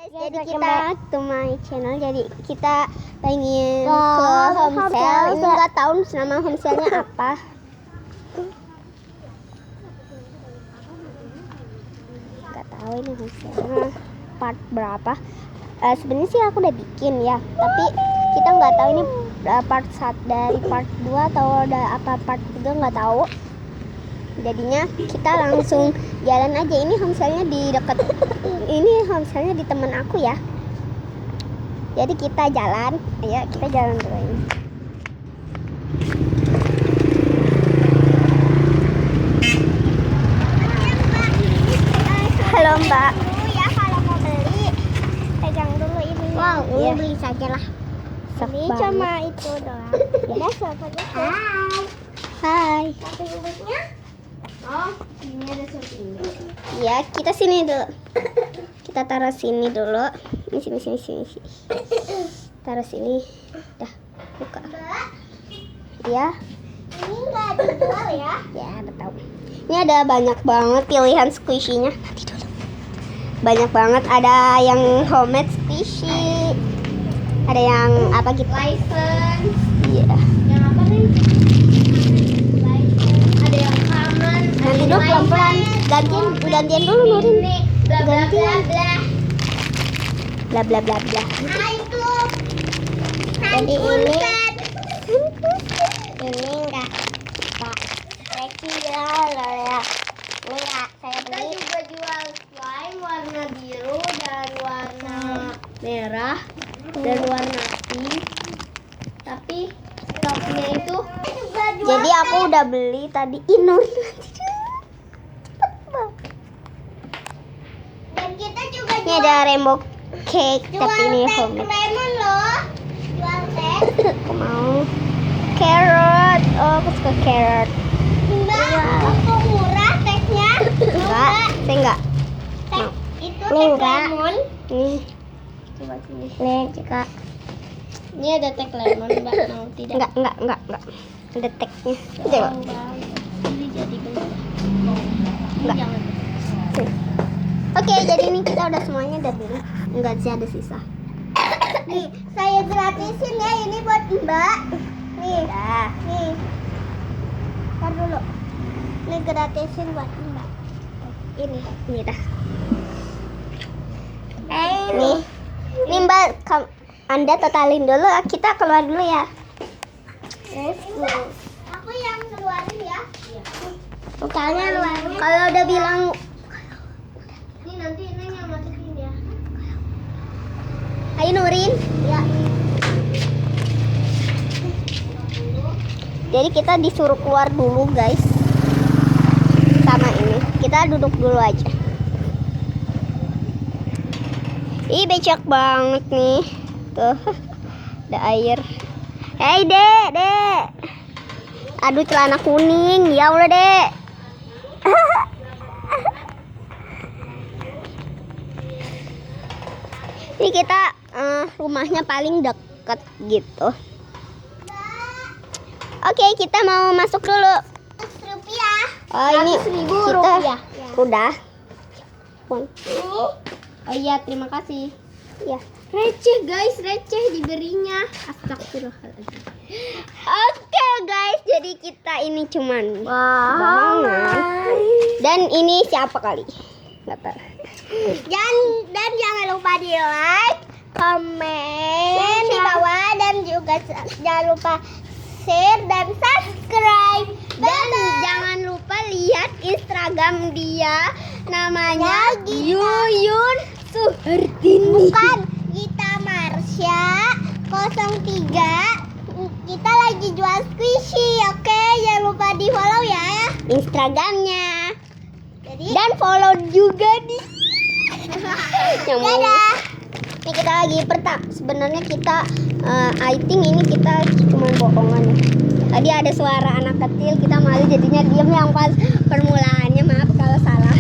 Jadi kita to my channel. Jadi kita pengen ke homestay. Ini nggak tahu nama homestaynya apa. Nggak tahu ini homestaynya part berapa. Sebenarnya sih aku udah bikin ya, tapi kita nggak tahu ini part 1 dari part 2 atau ada apa part 3 nggak tahu. Jadinya kita langsung jalan aja. Ini homestaynya di dekat. Ini homestaynya di teman aku ya. Jadi kita jalan. Ayo kita jalan dulu ini. Halo Mbak. Dulu ya kalau mau beli pegang dulu ini. Wow, ini beli saja lah. Ini cuma itu doang. Ya siapa aja. Hai. Tapi duduknya? Oh, ini ada shopping. Ya, kita sini dulu. Kita taruh sini dulu. Ini sini. Taruh sini. Dah, buka. Ya. Ini enggak dijual ya? Ya, betul. Ini ada banyak banget pilihan squishy-nya. Nanti dulu. Banyak banget, ada yang homemade squishy. Ada yang apa gitu? License. Iya. Yang apa nih? Nanti dulu pelan-pelan gantian dulu Nurin. Gantian. Bla bla bla bla. Jadi ini enggak Pak. Kecil ya. Ini enggak saya beli. Kita juga jual slime warna biru dan warna merah dan warna pink. Tapi stoknya itu jadi aku udah beli tadi Nurin. Ini ada rainbow cake, tapi ini homemade. Lemon loh. Jual teh. Aku mau carrot. Oh, aku suka carrot. Enggak, aku murah tehnya. Enggak, saya enggak. Teh itu teh lemon. Nih. Coba sini. Nih, Kak. Ini ada teh lemon, Mbak. Mau tidak? Enggak. Ada tehnya. Coba. Ini jadi benar. Enggak. Oke, jadi ini kita udah semuanya udah beli. Enggak sih, ada sisa. Nih, saya gratisin ya ini buat Mbak. Nih. Ya. Nih. Ntar dulu. Ini gratisin buat Mbak. Ini dah. Nih. Nih Mbak, Anda totalin dulu, kita keluar dulu ya. Aku yang keluarin ya. Totalnya keluarin. Kalau udah bilang nanti Neng yang masukin ya. Ayo Nurin. Ya. Jadi kita disuruh keluar dulu guys. Sama ini. Kita duduk dulu aja. Ih becek banget nih. Tuh. Ada air. Hei Dek. Aduh celana kuning. Ya Allah Dek. Ini kita rumahnya paling deket gitu. Oke, kita mau masuk dulu. Rupiah. Oh ini kita rupiah. Udah. Oh iya, terima kasih. Ya. Receh guys, diberinya. Astagfirullahaladzim. Oke guys, jadi kita ini cuman bohongan. Dan ini siapa kali? Nggak tahu. Dan jangan lupa di like, komen di bawah, dan juga jangan lupa share dan subscribe. Dan jangan lupa lihat Instagram dia, namanya Yuyun Suhartini. Bukan Gita Marsha 03. Kita lagi jual squishy, oke? Jangan lupa di follow ya Instagramnya. Dan follow juga di dadah. Ini kita lagi sebenarnya kita I think ini kita cuma bohongan ya. Tadi ada suara anak kecil, kita malu jadinya diam yang pas permulaannya. Maaf kalau salah.